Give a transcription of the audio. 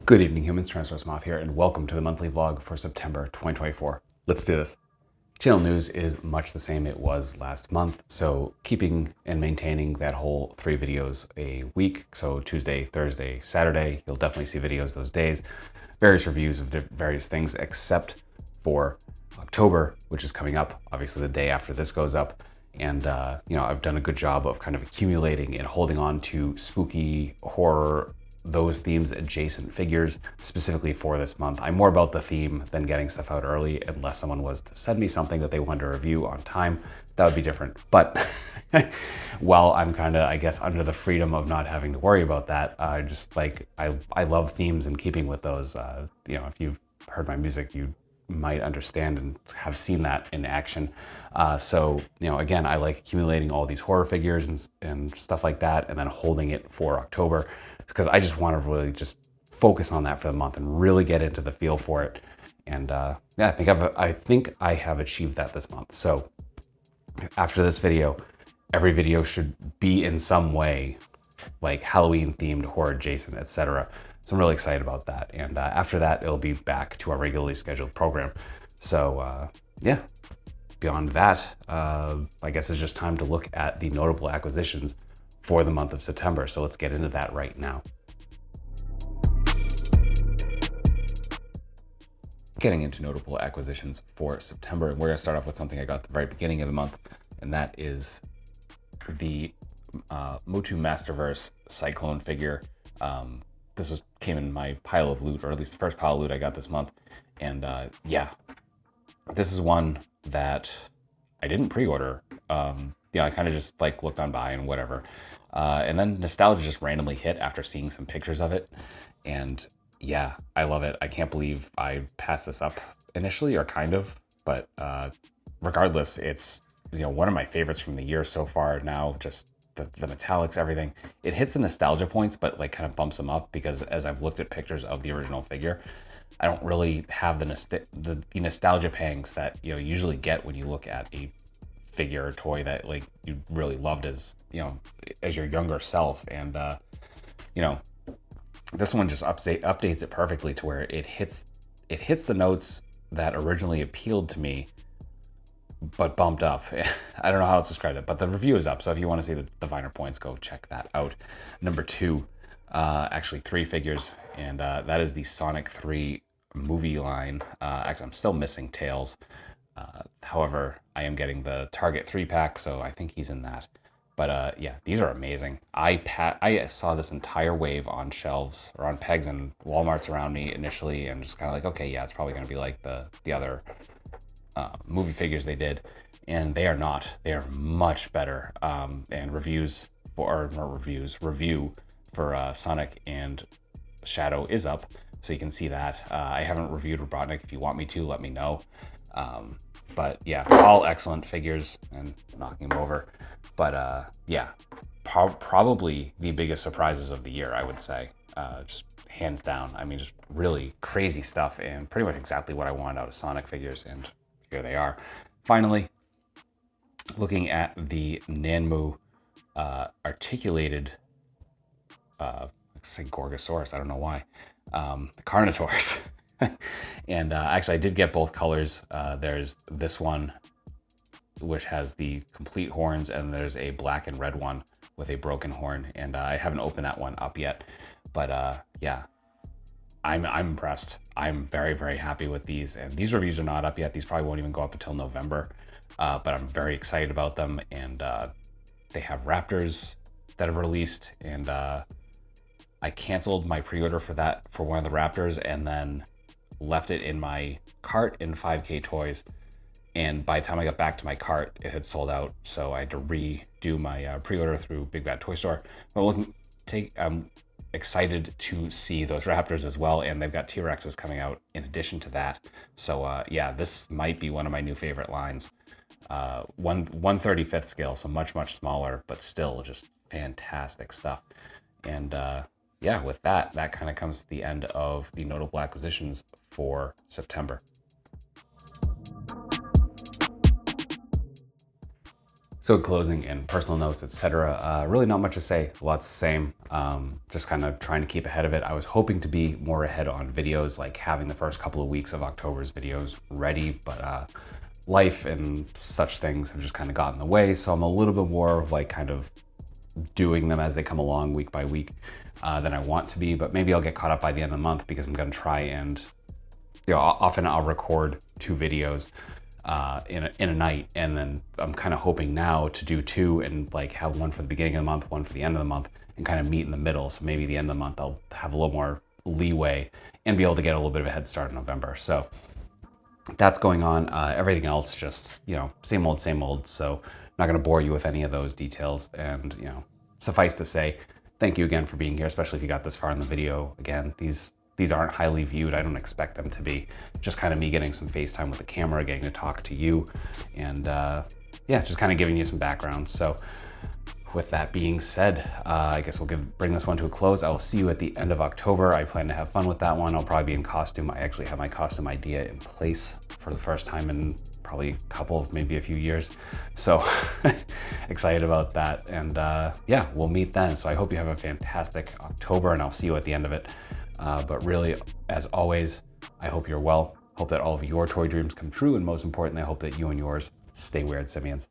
Good evening, humans. Tyrannosaurusmoth here, and welcome to the monthly vlog for September 2024. Let's do this. Channel news is much the same it was last month, so keeping and maintaining that whole 3 videos a week. So Tuesday, Thursday, Saturday, you'll definitely see videos those days. Various reviews of various things, except for October, which is coming up, obviously the day after this goes up. And, I've done a good job of kind of accumulating and holding on to spooky, horror, those themes adjacent figures specifically for this month. I'm more about the theme than getting stuff out early, unless someone was to send me something that they wanted to review on time. That would be different. But while I'm kind of, I guess, under the freedom of not having to worry about that, I love themes and keeping with those. If you've heard my music, you might understand and have seen that in action. Again, I like accumulating all these horror figures and stuff like that, and then holding it for October, because I just want to really just focus on that for the month and really get into the feel for it. And I think I have achieved that this month. So after this video, every video should be in some way like Halloween themed, horror adjacent, etc. So I'm really excited about that. And after that, it'll be back to our regularly scheduled program. So beyond that, I guess it's just time to look at the notable acquisitions for the month of September. So let's get into that right now. Getting into notable acquisitions for September, we're going to start off with something I got at the very beginning of the month, and that is the Motu Masterverse Cyclone figure. This came in my pile of loot, or at least the first pile of loot I got this month. And this is one that I didn't pre-order. I kind of just looked on by and whatever. And then nostalgia just randomly hit after seeing some pictures of it. And yeah, I love it. I can't believe I passed this up initially, or kind of, but regardless, it's one of my favorites from the year so far now. Just the metallics, everything. It hits the nostalgia points, but kind of bumps them up, because as I've looked at pictures of the original figure, I don't really have the nostalgia pangs that you usually get when you look at a figure or toy that you really loved as your younger self. And this one just updates it perfectly to where it hits the notes that originally appealed to me, but bumped up. I don't know how else to describe it, but the review is up, so if you want to see the finer points, go check that out. Number 2, actually 3 figures, and that is the Sonic 3 movie line. Actually, I'm still missing Tails. However, I am getting the Target 3-pack, so I think he's in that. But these are amazing. I saw this entire wave on shelves or on pegs and Walmarts around me initially, and just kind of okay, yeah, it's probably going to be like the other movie figures they did, and they are not. They are much better. And review for Sonic and Shadow is up, so you can see that. I haven't reviewed Robotnik. If you want me to, let me know. But yeah, all excellent figures, and knocking them over. But probably the biggest surprises of the year, I would say, just hands down. I mean, just really crazy stuff, and pretty much exactly what I wanted out of Sonic figures, and here they are. Finally, looking at the Nanmu articulated, say Gorgosaurus, I don't know why, the Carnotaurs. And actually, I did get both colors. There's this one, which has the complete horns, and there's a black and red one with a broken horn. And I haven't opened that one up yet, but I'm impressed. I'm very, very happy with these, and these reviews are not up yet. These probably won't even go up until November, but I'm very excited about them. And they have Raptors that have released, and I canceled my pre-order for one of the Raptors, and then left it in my cart in 5K Toys. And by the time I got back to my cart, it had sold out, so I had to redo my pre-order through Big Bad Toy Store. But I'm excited to see those Raptors as well, and they've got T-Rexes coming out in addition to that. So this might be one of my new favorite lines. 1/35th scale, so much smaller, but still just fantastic stuff. And with that kind of comes to the end of the notable acquisitions for September. So closing and personal notes, etc. Really not much to say, lots the same. Just kind of trying to keep ahead of it. I was hoping to be more ahead on videos, like having the first couple of weeks of October's videos ready, but life and such things have just kind of gotten in the way. So I'm a little bit more of like kind of doing them as they come along week by week than I want to be, but maybe I'll get caught up by the end of the month because I'm going to try and, often I'll record 2 videos in a night, and then I'm kind of hoping now to do 2 and like have one for the beginning of the month, one for the end of the month, and kind of meet in the middle. So maybe the end of the month I'll have a little more leeway and be able to get a little bit of a head start in November. So that's going on. Everything else just, same old, same old. So I'm not going to bore you with any of those details. And, suffice to say, thank you again for being here, especially if you got this far in the video. Again, these aren't highly viewed. I don't expect them to be. Just kind of me getting some FaceTime with the camera, getting to talk to you, and yeah, just kind of giving you some background. So with that being said, I guess we'll bring this one to a close. I will see you at the end of October. I plan to have fun with that one. I'll probably be in costume. I actually have my costume idea in place for the first time in probably maybe a few years. So excited about that. And yeah, we'll meet then. So I hope you have a fantastic October, and I'll see you at the end of it. But really, as always, I hope you're well. Hope that all of your toy dreams come true. And most importantly, I hope that you and yours stay weird, simians.